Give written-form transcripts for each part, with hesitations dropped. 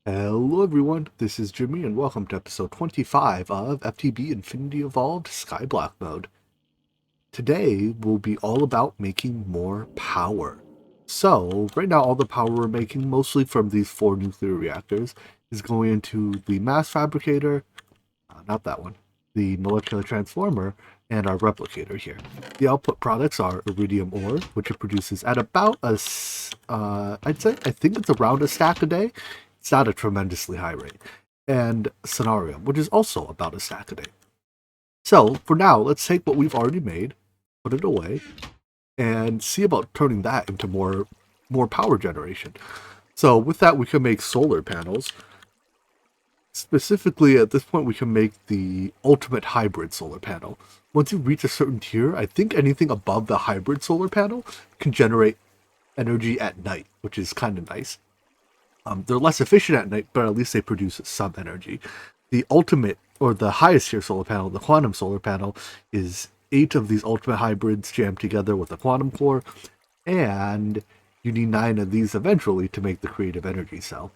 Hello everyone, this is Jimmy and welcome to episode 25 of FTB Infinity Evolved Skyblock mode. Today will be all about making more power. So, right now all the power we're making, mostly from these 4 nuclear reactors, is going into the mass fabricator, not that one, the molecular transformer, and our replicator here. The output products are iridium ore, which it produces at about I think it's around a stack a day. It's not a tremendously high rate. And Cenarium, which is also about a stack a day. So, for now, let's take what we've already made, put it away, and see about turning that into more power generation. So, with that, we can make solar panels. Specifically, at this point, we can make the ultimate hybrid solar panel. Once you reach a certain tier, I think anything above the hybrid solar panel can generate energy at night, which is kind of nice. They're less efficient at night, but at least they produce some energy. The ultimate, or the highest tier solar panel, the quantum solar panel, is 8 of these ultimate hybrids jammed together with a quantum core, and you need 9 of these eventually to make the creative energy cell.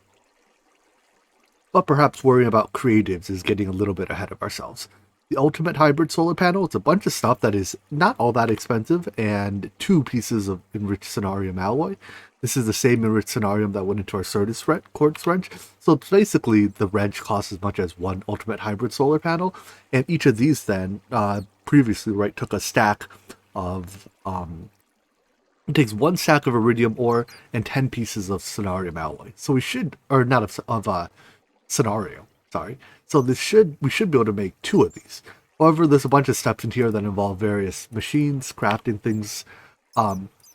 But perhaps worrying about creatives is getting a little bit ahead of ourselves. The ultimate hybrid solar panel, it's a bunch of stuff that is not all that expensive and 2 pieces of enriched cenarium alloy. This is the same enriched cenarium that went into our Certus quartz wrench. So it's basically the wrench costs as much as 1 ultimate hybrid solar panel. And each of these then, previously, right, took a stack of, it takes 1 stack of iridium ore and 10 pieces of cenarium alloy. So we should, or not of scenario. Sorry. So we should be able to make 2 of these. However, there's a bunch of steps in here that involve various machines, crafting things,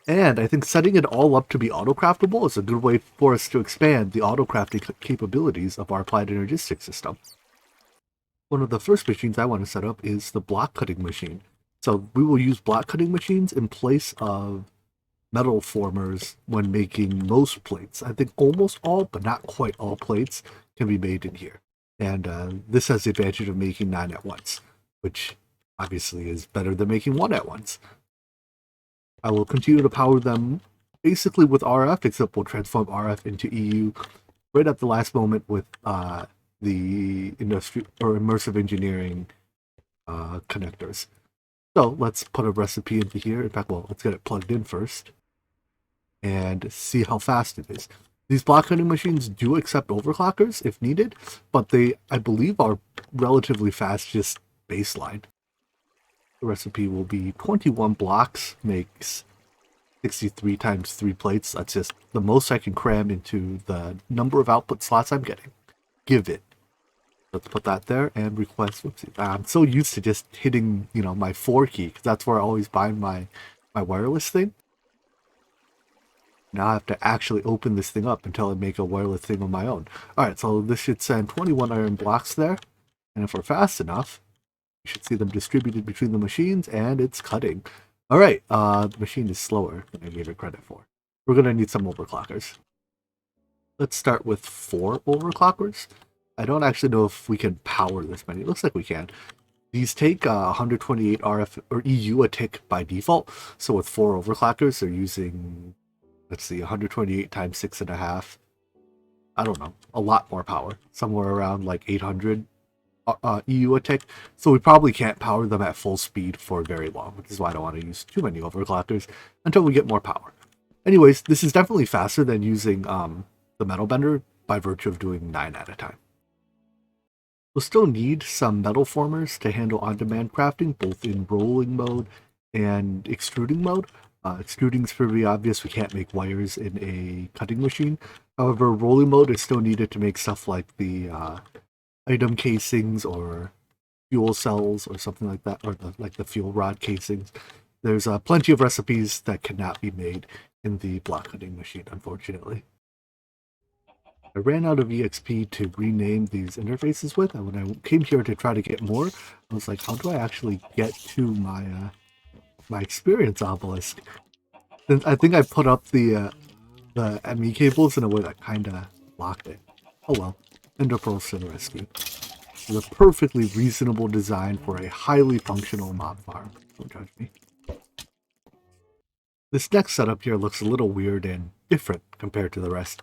and I think setting it all up to be auto-craftable is a good way for us to expand the auto-crafting capabilities of our applied energistics system. One of the first machines I want to set up is the block cutting machine. So we will use block cutting machines in place of metal formers when making most plates. I think almost all, but not quite all plates can be made in here. And this has the advantage of making 9 at once, which obviously is better than making 1 at once. I will continue to power them basically with RF, except we'll transform RF into EU right at the last moment with the industry or immersive engineering connectors. So let's put a recipe into here. In fact, well, let's get it plugged in first and see how fast it is. These block cutting machines do accept overclockers if needed, but they, I believe, are relatively fast, just baseline. The recipe will be 21 blocks, makes 63 times 3 plates. That's just the most I can cram into the number of output slots I'm getting. Give it. Let's put that there and request. Whoopsie. I'm so used to just hitting, my 4 key, because that's where I always bind my wireless thing. Now I have to actually open this thing up until I make a wireless thing on my own. Alright, so this should send 21 iron blocks there. And if we're fast enough, you should see them distributed between the machines, and it's cutting. Alright, the machine is slower than I gave it credit for. We're going to need some overclockers. Let's start with 4 overclockers. I don't actually know if we can power this many. It looks like we can. These take 128 RF or EU a tick by default. So with 4 overclockers, they're using, let's see, 128 times 6.5. I don't know, a lot more power. Somewhere around like 800 EU a tick. So we probably can't power them at full speed for very long, which is why I don't want to use too many overclockers until we get more power. Anyways, this is definitely faster than using the metal bender by virtue of doing 9 at a time. We'll still need some metal formers to handle on-demand crafting, both in rolling mode and extruding mode. Extruding is pretty obvious, we can't make wires in a cutting machine. However, rolling mode is still needed to make stuff like the item casings or fuel cells or something like that, or like the fuel rod casings. There's plenty of recipes that cannot be made in the block cutting machine, unfortunately. I ran out of EXP to rename these interfaces with, and when I came here to try to get more, I was like, how do I actually get to my my experience obelisk? And I think I put up the ME cables in a way that kind of blocked it. Oh well, Ender Pearls to the rescue. It's a perfectly reasonable design for a highly functional mob farm. Don't judge me. This next setup here looks a little weird and different compared to the rest.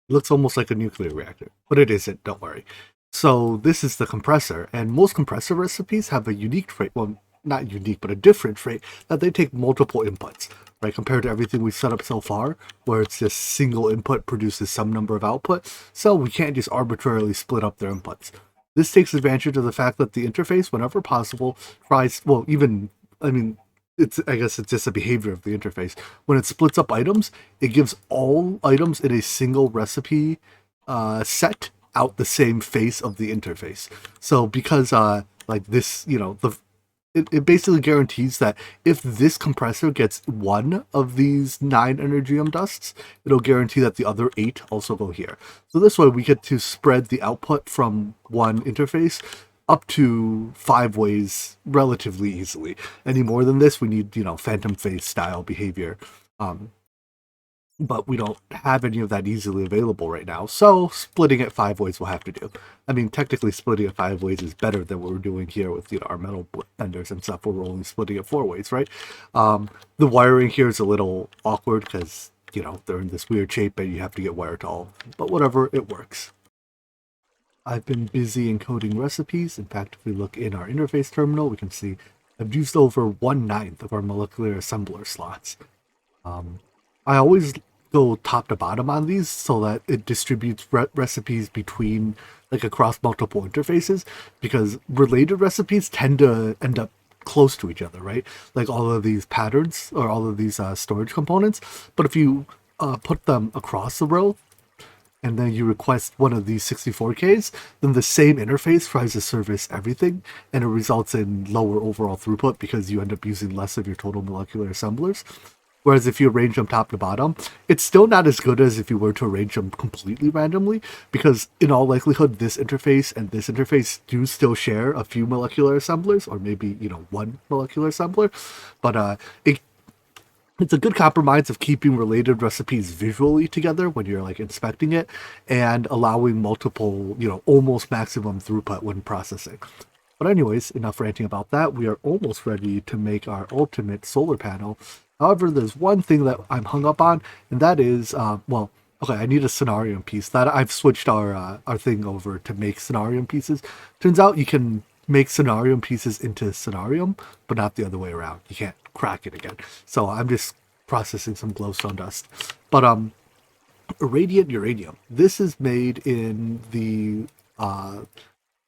It looks almost like a nuclear reactor, but it isn't, don't worry. So this is the compressor, and most compressor recipes have a unique trait, well, not unique, but a different trait, that they take multiple inputs, right? Compared to everything we've set up so far, where it's just single input produces some number of output, so we can't just arbitrarily split up their inputs. This takes advantage of the fact that the interface, whenever possible, tries, well, even, I mean, I guess it's just a behavior of the interface. When it splits up items, it gives all items in a single recipe set out the same face of the interface. So because like this, it basically guarantees that if this compressor gets one of these 9 energium dusts, it'll guarantee that the other 8 also go here. So this way we get to spread the output from one interface up to 5 ways relatively easily. Any more than this, we need, phantom phase style behavior. But we don't have any of that easily available right now, so splitting it 5 ways will have to do. I mean, technically splitting it 5 ways is better than what we're doing here with, our metal benders and stuff, where we're only splitting it 4 ways, right? The wiring here is a little awkward because, they're in this weird shape and you have to get wire to all, but whatever, it works. I've been busy encoding recipes. In fact, if we look in our interface terminal, we can see I've used over 1/9 of our molecular assembler slots. I always go top to bottom on these so that it distributes recipes between, like, across multiple interfaces, because related recipes tend to end up close to each other, right? Like all of these patterns or all of these storage components. But if you put them across the row, and then you request one of these 64Ks, then the same interface tries to service everything, and it results in lower overall throughput because you end up using less of your total molecular assemblers. Whereas if you arrange them top to bottom, it's still not as good as if you were to arrange them completely randomly, because in all likelihood, this interface and this interface do still share a few molecular assemblers, or maybe, one molecular assembler, but it's a good compromise of keeping related recipes visually together when you're, like, inspecting it, and allowing multiple, almost maximum throughput when processing. But anyways, enough ranting about that. We are almost ready to make our ultimate solar panel. However, there's one thing that I'm hung up on, and that is, okay, I need a scenarium piece. That I've switched our thing over to make scenarium pieces. Turns out you can make scenarium pieces into scenarium, but not the other way around. You can't crack it again. So I'm just processing some glowstone dust. But irradiant uranium. This is made in the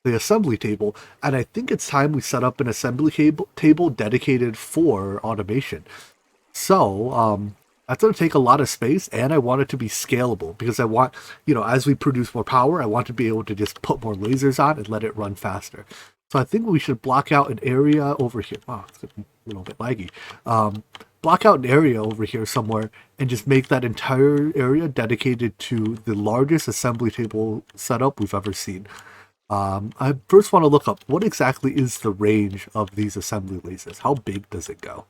assembly table, and I think it's time we set up an assembly table dedicated for automation. So that's going to take a lot of space, and I want it to be scalable because I want, as we produce more power, I want to be able to just put more lasers on and let it run faster. So I think we should block out an area over here. Oh, it's a little bit laggy. Block out an area over here somewhere and just make that entire area dedicated to the largest assembly table setup we've ever seen. I first want to look up what exactly is the range of these assembly lasers. How big does it go?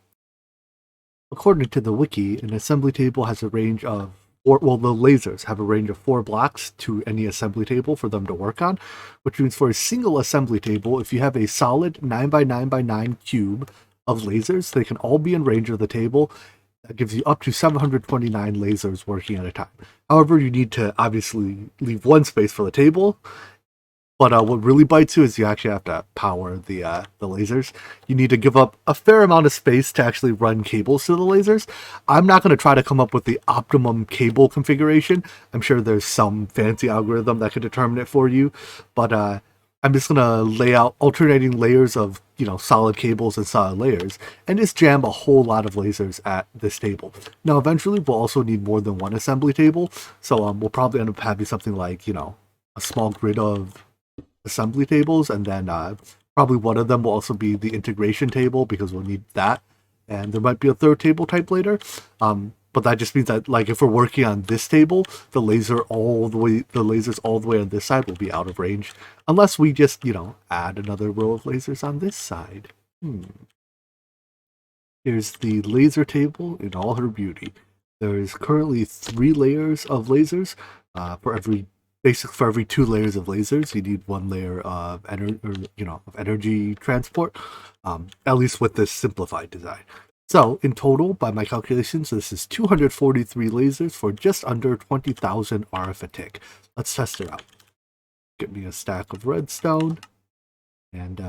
According to the wiki, an assembly table has a range of, the lasers have a range of 4 blocks to any assembly table for them to work on, which means for a single assembly table, if you have a solid 9x9x9 cube of lasers, they can all be in range of the table. That gives you up to 729 lasers working at a time. However, you need to obviously leave one space for the table. But what really bites you is you actually have to power the lasers. You need to give up a fair amount of space to actually run cables to the lasers. I'm not going to try to come up with the optimum cable configuration. I'm sure there's some fancy algorithm that could determine it for you. But I'm just going to lay out alternating layers of, solid cables and solid layers, and just jam a whole lot of lasers at this table. Now, eventually, we'll also need more than one assembly table. So we'll probably end up having something like, a small grid of assembly tables, and then probably one of them will also be the integration table because we'll need that, and there might be a third table type later, but that just means that, like, if we're working on this table, the lasers all the way on this side will be out of range unless we just add another row of lasers on this side. Here's the laser table in all her beauty. There's currently 3 layers of lasers. For every 2 layers of lasers, you need 1 layer of energy transport. At least with this simplified design. So, in total, by my calculations, this is 243 lasers for just under 20,000 RF a tick. Let's test it out. Get me a stack of redstone, and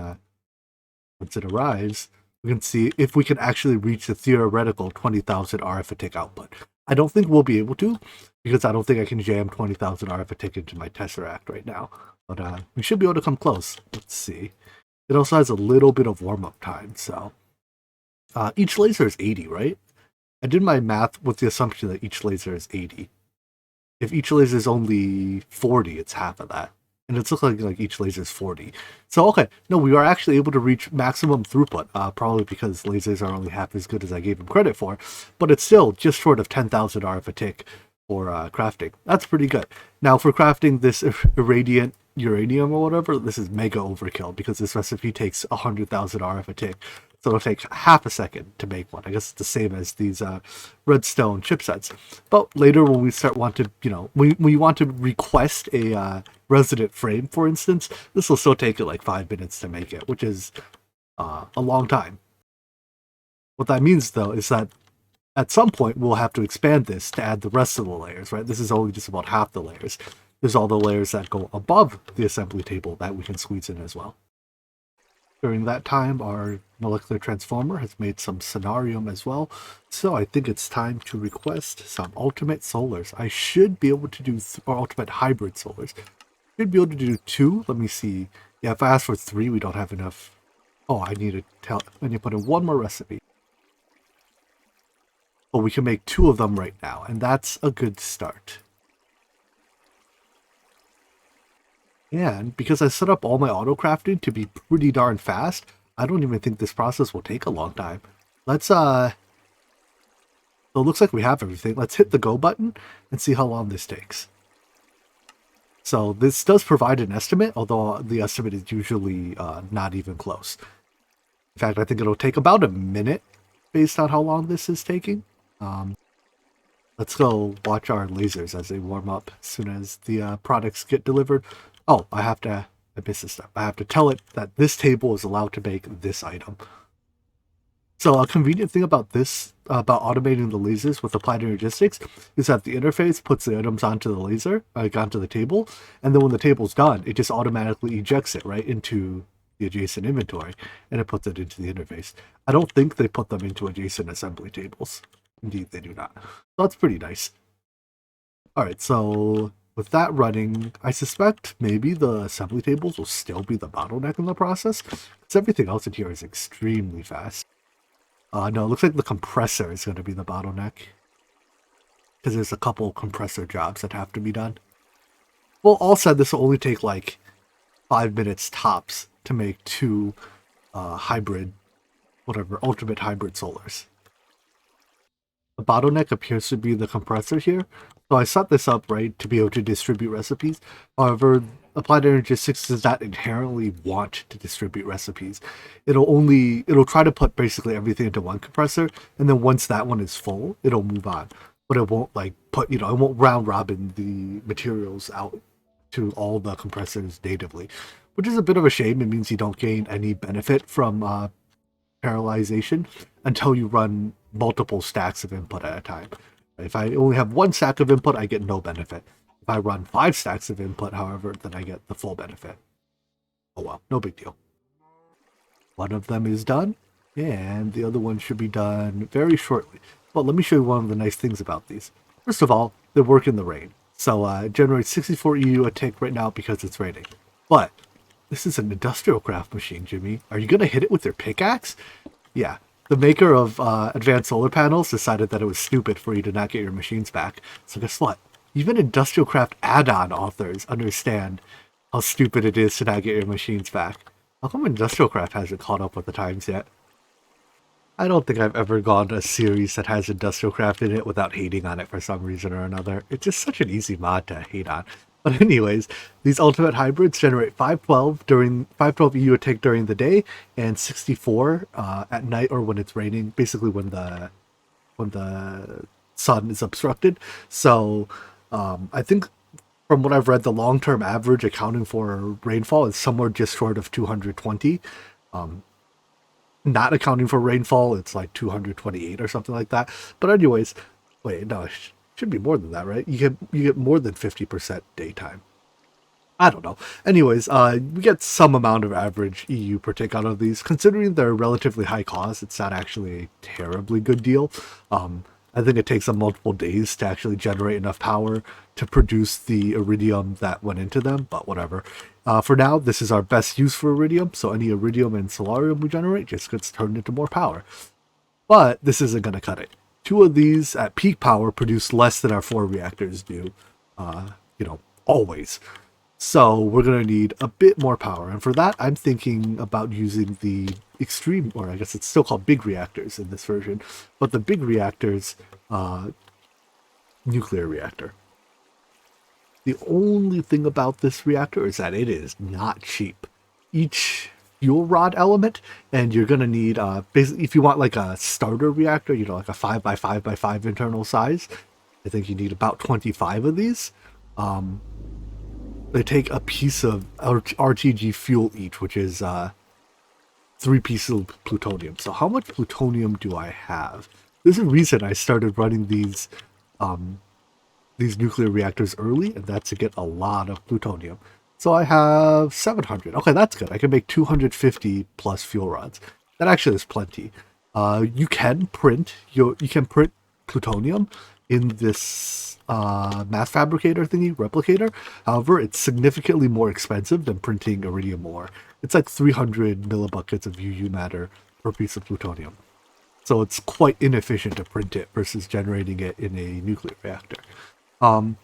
once it arrives, we can see if we can actually reach the theoretical 20,000 RF a tick output. I don't think we'll be able to, because I don't think I can jam 20,000 RF a tick into my Tesseract right now. But we should be able to come close. Let's see. It also has a little bit of warm-up time, so... each laser is 80, right? I did my math with the assumption that each laser is 80. If each laser is only 40, it's half of that. And it looks like each laser is 40. So, okay, no, we are actually able to reach maximum throughput, probably because lasers are only half as good as I gave them credit for. But it's still just short of 10,000 RF a tick for crafting. That's pretty good. Now, for crafting this irradiant uranium or whatever, this is mega overkill because this recipe takes 100,000 RF a tick. So it'll take half a second to make one. I guess it's the same as these redstone chipsets. But later when we start want to, when you want to request a resident frame, for instance, this will still take you like 5 minutes to make it, which is a long time. What that means, though, is that at some point we'll have to expand this to add the rest of the layers, right? This is only just about half the layers. There's all the layers that go above the assembly table that we can squeeze in as well. During that time, our molecular transformer has made some scenarium as well, so I think it's time to request some ultimate solars. I should be able to do, or ultimate hybrid solars. Should be able to do 2. Let me see. Yeah, if I ask for 3, we don't have enough. Oh, I need to put in one more recipe. But we can make 2 of them right now, and that's a good start. And because I set up all my auto crafting to be pretty darn fast, I don't even think this process will take a long time. Let's, so it looks like we have everything. Let's hit the go button and see how long this takes. So this does provide an estimate, although the estimate is usually not even close. In fact, I think it'll take about a minute based on how long this is taking. Let's go watch our lasers as they warm up as soon as the products get delivered. Oh, I missed a step. I have to tell it that this table is allowed to make this item. So a convenient thing about this, about automating the lasers with applied energistics, is that the interface puts the items onto the laser, onto the table, and then when the table's done, it just automatically ejects it right into the adjacent inventory, and it puts it into the interface. I don't think they put them into adjacent assembly tables. Indeed, they do not. So that's pretty nice. Alright, so with that running, I suspect maybe the assembly tables will still be the bottleneck in the process, because everything else in here is extremely fast. No, it looks like the compressor is going to be the bottleneck, because there's a couple compressor jobs that have to be done. Well, all said, this will only take like 5 minutes tops to make 2 ultimate hybrid solars. The bottleneck appears to be the compressor here. So I set this up, right, to be able to distribute recipes. However, Applied Energistics does not inherently want to distribute recipes. It'll try to put basically everything into one compressor, and then once that one is full, it'll move on. But it won't it won't round robin the materials out to all the compressors natively, which is a bit of a shame. It means you don't gain any benefit from parallelization until you run multiple stacks of input at a time. If I only have 1 stack of input, I get no benefit. If I run 5 stacks of input, however, then I get the full benefit. Oh well, no big deal. One of them is done, and the other one should be done very shortly. Well, let me show you one of the nice things about these. First of all, they work in the rain. So it generates 64 EU a tick right now because it's raining. But this is an industrial craft machine, Jimmy. Are you going to hit it with your pickaxe? Yeah. The maker of advanced solar panels decided that it was stupid for you to not get your machines back. So guess what? Even industrial craft add-on authors understand how stupid it is to not get your machines back. How come industrial craft hasn't caught up with the times yet? I don't think I've ever gone to a series that has industrial craft in it without hating on it for some reason or another. It's just such an easy mod to hate on. But anyways, these ultimate hybrids generate 512 EU a tick during the day and 64 at night or when it's raining, basically when the sun is obstructed. So I think from what I've read, the long-term average accounting for rainfall is somewhere just short of 220. Not accounting for rainfall, it's like 228 or something like that. But anyways, wait, no, it should be more than that, right? You get more than 50% daytime. I don't know. Anyways, we get some amount of average EU per tick out of these. Considering they're relatively high cost, it's not actually a terribly good deal. I think it takes them multiple days to actually generate enough power to produce the iridium that went into them, but whatever. For now, this is our best use for iridium, so any iridium and solarium we generate just gets turned into more power. But this isn't going to cut it. Two of these at peak power produce less than our four reactors do, always. So we're going to need a bit more power. And for that, I'm thinking about using the extreme, or I guess it's still called big reactors in this version, but the big reactors, nuclear reactor. The only thing about this reactor is that it is not cheap. Each fuel rod element, and you're going to need, basically, if you want like a starter reactor, like a 5x5x5 internal size, I think you need about 25 of these. They take a piece of RTG fuel each, which is 3 pieces of plutonium. So how much plutonium do I have? There's a reason I started running these nuclear reactors early, and that's to get a lot of plutonium. So I have 700. Okay, that's good. I can make 250 plus fuel rods. That actually is plenty. You can print plutonium in this mass fabricator thingy, replicator. However, it's significantly more expensive than printing iridium ore. It's like 300 millibuckets of UU matter per piece of plutonium. So it's quite inefficient to print it versus generating it in a nuclear reactor. I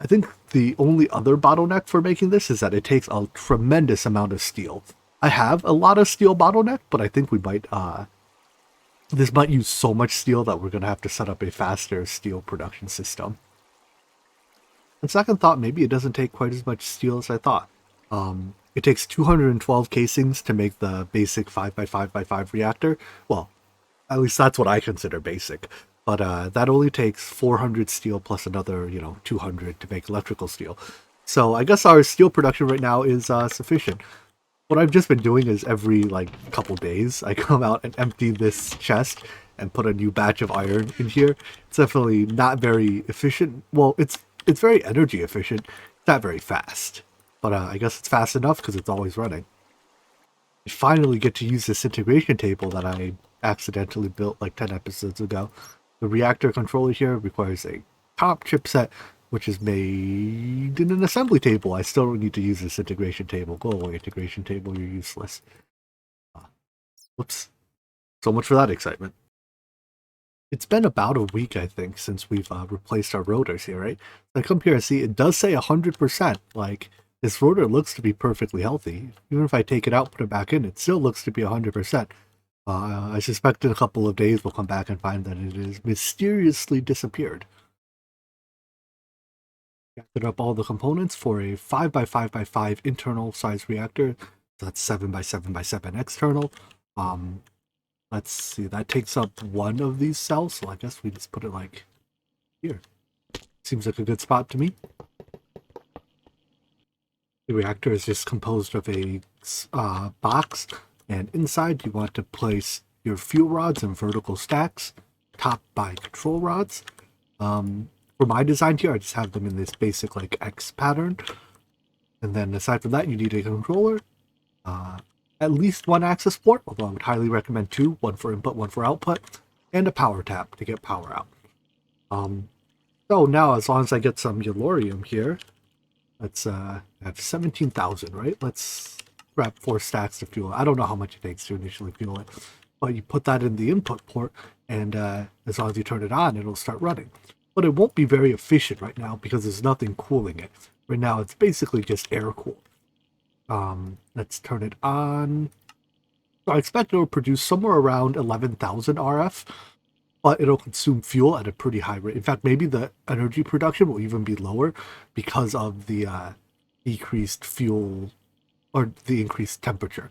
think the only other bottleneck for making this is that it takes a tremendous amount of steel. I have a lot of steel bottleneck, but I think we might this might use so much steel that we're going to have to set up a faster steel production system. On second thought, maybe it doesn't take quite as much steel as I thought. It takes 212 casings to make the basic 5x5x5 reactor. Well, at least that's what I consider basic. But that only takes 400 steel plus another, 200 to make electrical steel. So I guess our steel production right now is sufficient. What I've just been doing is every couple days I come out and empty this chest and put a new batch of iron in here. It's definitely not very efficient. Well, it's very energy efficient. It's not very fast, but I guess it's fast enough because it's always running. I finally get to use this integration table that I accidentally built like 10 episodes ago. The reactor controller here requires a top chipset, which is made in an assembly table. I still don't need to use this integration table. Go away, integration table, you're useless. Whoops. So much for that excitement. It's been about a week, I think, since we've replaced our rotors here, right? I come here and see it does say 100%. Like, this rotor looks to be perfectly healthy. Even if I take it out, put it back in, it still looks to be 100%. I suspect in a couple of days we'll come back and find that it has mysteriously disappeared. Reacted up all the components for a 5x5x5 internal size reactor. So that's 7x7x7 external. Let's see, that takes up one of these cells, so I guess we just put it like here. Seems like a good spot to me. The reactor is just composed of a box, and inside you want to place your fuel rods in vertical stacks, topped by control rods. For my design here, I just have them in this basic X pattern. And then aside from that, you need a controller, at least one access port, although I would highly recommend 2, one for input, one for output, and a power tap to get power out. So now, as long as I get some yellorium here, let's have 17,000, right? Let's grab 4 stacks to fuel it. I don't know how much it takes to initially fuel it, but you put that in the input port, and as long as you turn it on, it'll start running. But it won't be very efficient right now because there's nothing cooling it. Right now, it's basically just air cooled. Let's turn it on. So I expect it'll produce somewhere around 11,000 RF, but it'll consume fuel at a pretty high rate. In fact, maybe the energy production will even be lower because of the decreased fuel or the increased temperature.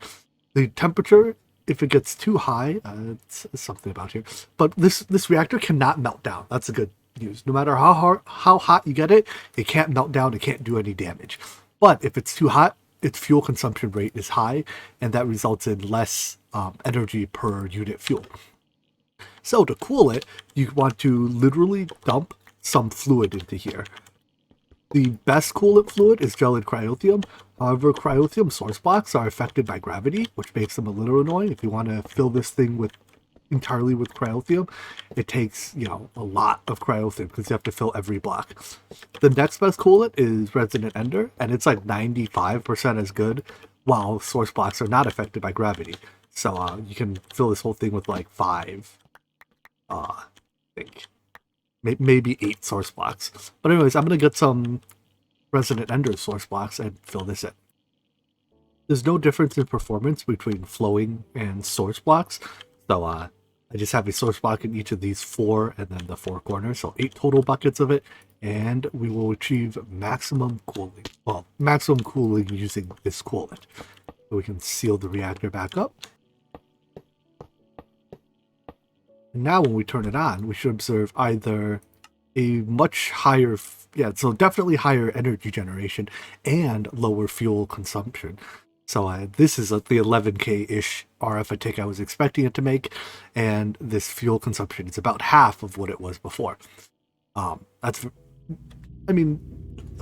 The temperature, if it gets too high, it's something about here. But this reactor cannot melt down. That's the good news. No matter how hot you get it, it can't melt down. It can't do any damage. But if it's too hot, its fuel consumption rate is high, and that results in less energy per unit fuel. So to cool it, you want to literally dump some fluid into here. The best coolant fluid is gelid cryothium. However, cryothium source blocks are affected by gravity, which makes them a little annoying. If you want to fill this thing with entirely with cryothium, it takes, a lot of cryothium because you have to fill every block. The next best coolant is resonant ender, and it's like 95% as good, while source blocks are not affected by gravity. So you can fill this whole thing with like 5, I think, maybe 8 source blocks. But anyways, I'm going to get some resonant ender source blocks and fill this in. There's no difference in performance between flowing and source blocks. So I just have a source block in each of these 4 and then the 4 corners. So 8 total buckets of it. And we will achieve maximum cooling. Well, maximum cooling using this coolant. So we can seal the reactor back up. And now when we turn it on, we should observe either a much higher, so definitely higher energy generation and lower fuel consumption. So this is the 11K-ish RF a tick I was expecting it to make, and this fuel consumption is about half of what it was before.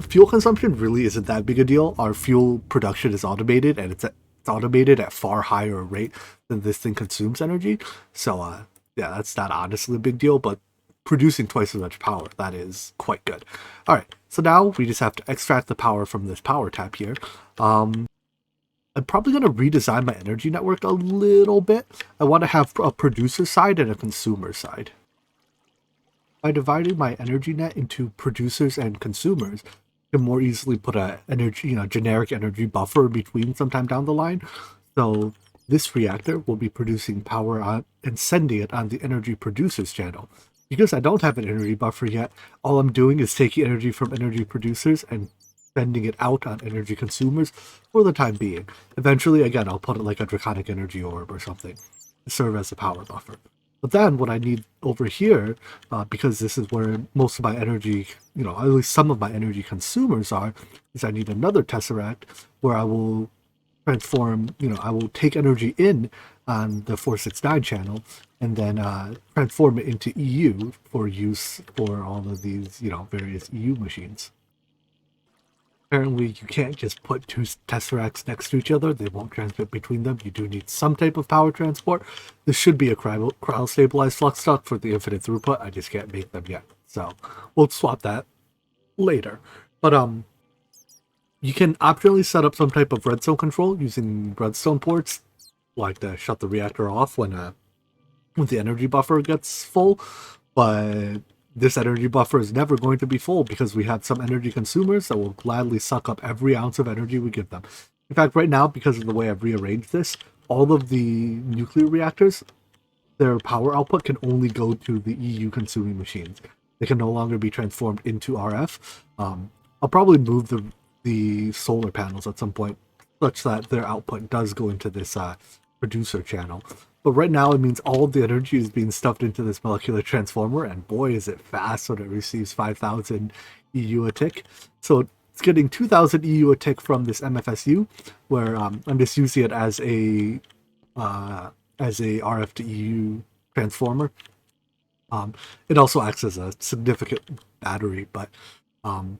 Fuel consumption really isn't that big a deal. Our fuel production is automated, and it's automated at far higher rate than this thing consumes energy. So that's not honestly a big deal, but producing twice as much power, that is quite good. All right, so now we just have to extract the power from this power tap here. I'm probably going to redesign my energy network a little bit. I want to have a producer side and a consumer side. By dividing my energy net into producers and consumers, I can more easily put a generic energy buffer between sometime down the line. So this reactor will be producing power on and sending it on the energy producers channel. Because I don't have an energy buffer yet, all I'm doing is taking energy from energy producers and sending it out on energy consumers for the time being. Eventually, again, I'll put it like a draconic energy orb or something to serve as a power buffer. But then what I need over here, because this is where most of my energy, at least some of my energy consumers are, is I need another tesseract where I will transform, I will take energy in on the 469 channel and then transform it into EU for use for all of these, various EU machines. Apparently, you can't just put 2 tesseracts next to each other. They won't transmit between them. You do need some type of power transport. This should be a cryo-stabilized flux duct for the infinite throughput. I just can't make them yet. So we'll swap that later. But you can optionally set up some type of redstone control using redstone ports, like to shut the reactor off when the energy buffer gets full. But this energy buffer is never going to be full because we have some energy consumers that will gladly suck up every ounce of energy we give them. In fact, right now, because of the way I've rearranged this, all of the nuclear reactors, their power output can only go to the EU consuming machines. They can no longer be transformed into RF. I'll probably move the solar panels at some point such that their output does go into this producer channel. But right now, it means all of the energy is being stuffed into this molecular transformer, and boy, is it fast when it receives 5,000 EU a tick. So it's getting 2,000 EU a tick from this MFSU, where I'm just using it as a RF to EU transformer. It also acts as a significant battery, but and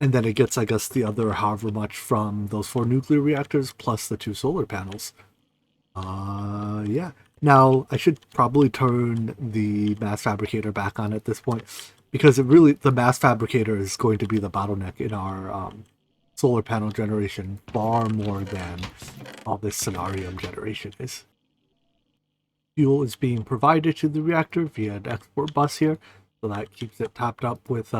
then it gets, I guess, the other however much from those 4 nuclear reactors plus the 2 solar panels. Yeah. Now, I should probably turn the mass fabricator back on at this point, because the mass fabricator is going to be the bottleneck in our solar panel generation far more than all this scenarium generation is. Fuel is being provided to the reactor via an export bus here, so that keeps it topped up with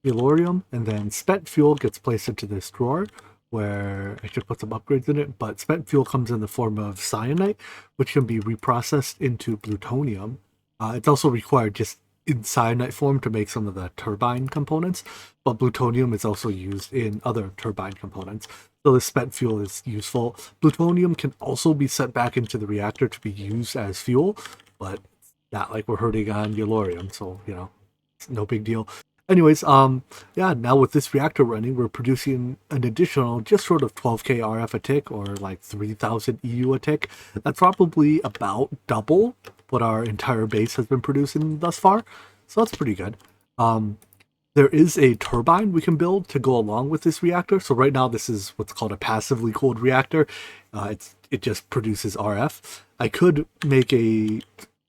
Velorium, and then spent fuel gets placed into this drawer, where I should put some upgrades in it, but spent fuel comes in the form of cyanite, which can be reprocessed into plutonium. It's also required just in cyanite form to make some of the turbine components, but plutonium is also used in other turbine components. So the spent fuel is useful. Plutonium can also be sent back into the reactor to be used as fuel, but it's not like we're hurting on Velorium, so, it's no big deal. Anyways, yeah, now with this reactor running, we're producing an additional just short of 12k RF a tick, or like 3000 EU a tick. That's probably about double what our entire base has been producing thus far. So that's pretty good. Um, there is a turbine we can build to go along with this reactor. So right now, this is what's called a passively cooled reactor. It just produces RF. I could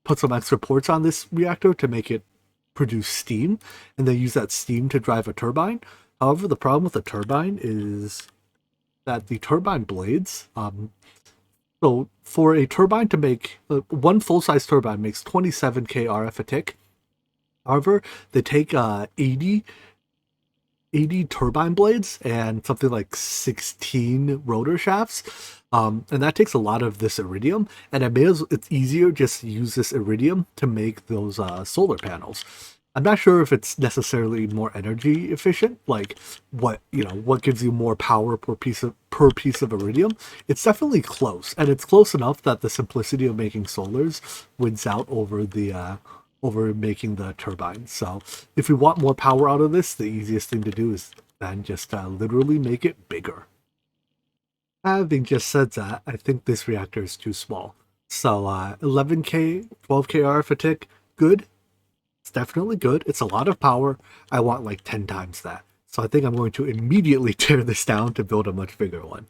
put some extra ports on this reactor to make it produce steam, and then use that steam to drive a turbine. However, the problem with the turbine is that the turbine blades. So for a turbine to make one full size turbine makes 27k RF a tick. However, they take 80 turbine blades and something like 16 rotor shafts. And that takes a lot of this iridium, and it's easier just to use this iridium to make those solar panels. I'm not sure if it's necessarily more energy efficient, like what gives you more power per piece of iridium. It's definitely close, and it's close enough that the simplicity of making solars wins out over making the turbine. So if we want more power out of this, the easiest thing to do is then just literally make it bigger. Having just said that, I think this reactor is too small. So 11k, 12k RF a tick, good. It's definitely good. It's a lot of power. I want like 10 times that. So I think I'm going to immediately tear this down to build a much bigger one.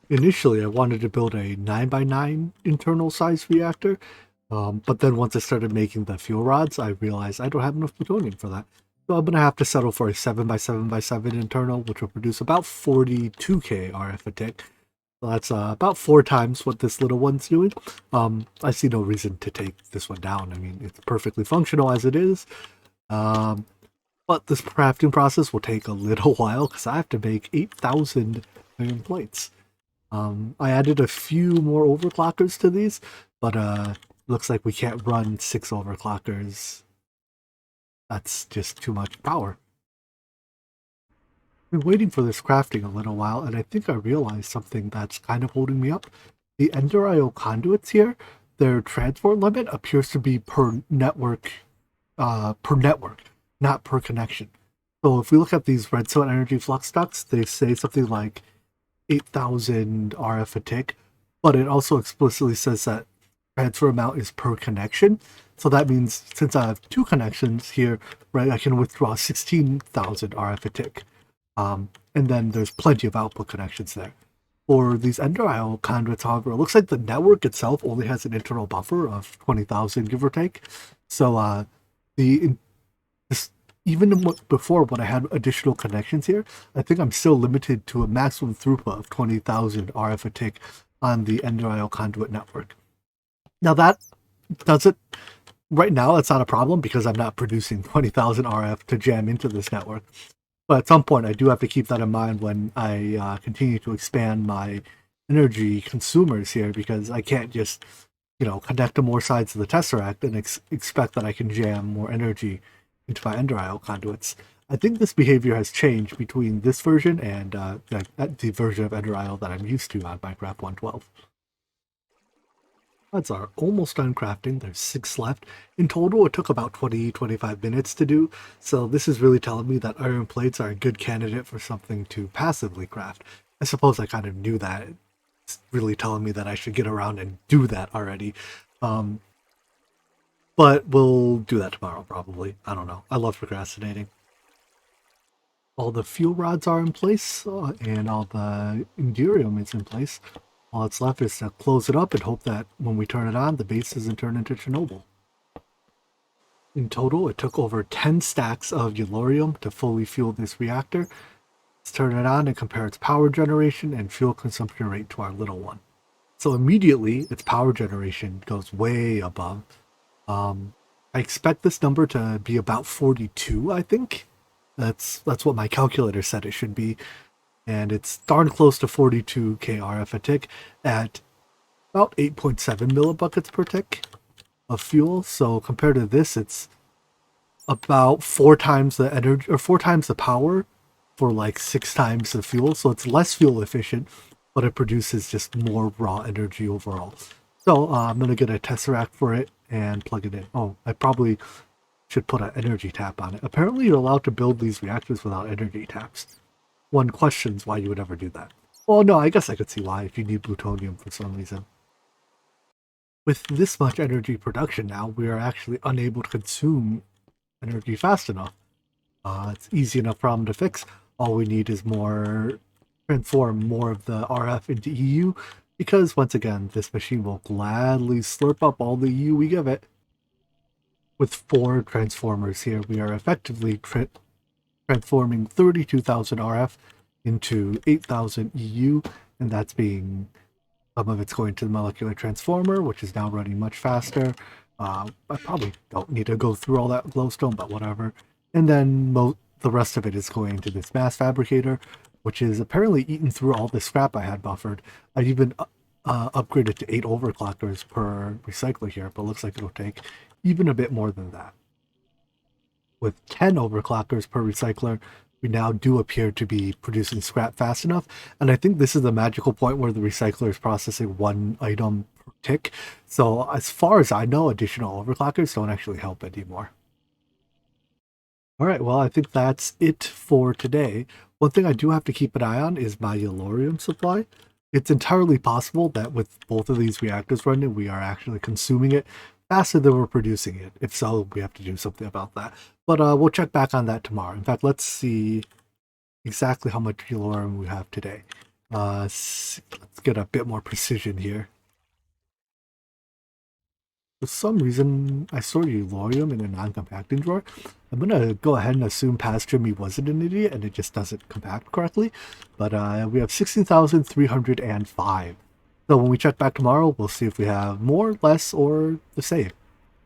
Initially, I wanted to build a 9x9 internal size reactor, but then once I started making the fuel rods, I realized I don't have enough plutonium for that. So I'm going to have to settle for a 7x7x7 internal, which will produce about 42k RF a tick. So that's about 4 times what this little one's doing. I see no reason to take this one down. I mean, it's perfectly functional as it is. But this crafting process will take a little while because I have to make 8,000 iron plates. I added a few more overclockers to these, but looks like we can't run 6 overclockers. That's just too much power. I've been waiting for this crafting a little while, and I think I realized something that's kind of holding me up. The Ender IO conduits here, their transport limit appears to be per network, not per connection. So if we look at these redstone energy flux ducts, they say something like 8,000 RF a tick, but it also explicitly says that transfer amount is per connection. So that means since I have 2 connections here, right, I can withdraw 16,000 RF a tick. And then there's plenty of output connections there. For these Ender IO conduits, however, it looks like the network itself only has an internal buffer of 20,000, give or take. So the this, even before when I had additional connections here, I think I'm still limited to a maximum throughput of 20,000 RF a tick on the Ender IO conduit network. Now that doesn't right now that's not a problem because I'm not producing 20,000 RF to jam into this network. But at some point, I do have to keep that in mind when I continue to expand my energy consumers here, because I can't just, connect to more sides of the Tesseract and expect that I can jam more energy into my Ender IO conduits. I think this behavior has changed between this version and the version of Ender IO that I'm used to on Minecraft 1.12. That's our almost done crafting. There's 6 left. In total, it took about 20-25 minutes to do, so this is really telling me that iron plates are a good candidate for something to passively craft. I suppose I kind of knew that. It's really telling me that I should get around and do that already. Um, but we'll do that tomorrow, probably. I don't know. I love procrastinating. All the fuel rods are in place, and all the Endurium is in place. All that's left is to close it up and hope that when we turn it on, the base doesn't turn into Chernobyl. In total, it took over 10 stacks of Yellorium to fully fuel this reactor. Let's turn it on and compare its power generation and fuel consumption rate to our little one. So immediately, its power generation goes way above. I expect this number to be about 42, I think. That's what my calculator said it should be. And it's darn close to 42k RF a tick at about 8.7 millibuckets per tick of fuel. So compared to this, it's about 4 times the energy, or 4 times the power for like 6 times the fuel. So it's less fuel efficient, but it produces just more raw energy overall. So I'm going to get a Tesseract for it and plug it in. Oh, I probably should put an energy tap on it. Apparently, you're allowed to build these reactors without energy taps. One questions why you would ever do that. Well, no, I guess I could see why if you need plutonium for some reason. With this much energy production now, we are actually unable to consume energy fast enough. It's easy enough problem to fix. All we need is transform more of the RF into EU, because once again, this machine will gladly slurp up all the EU we give it. With 4 transformers here, we are effectively transforming 32,000 RF into 8,000 EU, and that's being, some of it's going to the molecular transformer, which is now running much faster. I probably don't need to go through all that glowstone, but whatever. And then the rest of it is going to this mass fabricator, which is apparently eaten through all the scrap I had buffered. I even upgraded to 8 overclockers per recycler here, but looks like it'll take even a bit more than that. With 10 overclockers per recycler, we now do appear to be producing scrap fast enough, and I think this is the magical point where the recycler is processing 1 item per tick. So as far as I know, additional overclockers don't actually help anymore. Alright, well, I think that's it for today. One thing I do have to keep an eye on is my yellorium supply. It's entirely possible that with both of these reactors running, we are actually consuming it faster than we're producing it. If so, we have to do something about that. But we'll check back on that tomorrow. In fact, let's see exactly how much yellorium we have today. Let's get a bit more precision here. For some reason, I stored yellorium in a non-compacting drawer. I'm going to go ahead and assume past Jimmy wasn't an idiot and it just doesn't compact correctly. But we have 16,305. So when we check back tomorrow, we'll see if we have more, less, or the same.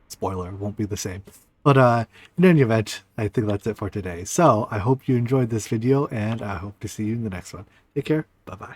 Spoiler, it won't be the same. But in any event, I think that's it for today. So I hope you enjoyed this video, and I hope to see you in the next one. Take care. Bye-bye.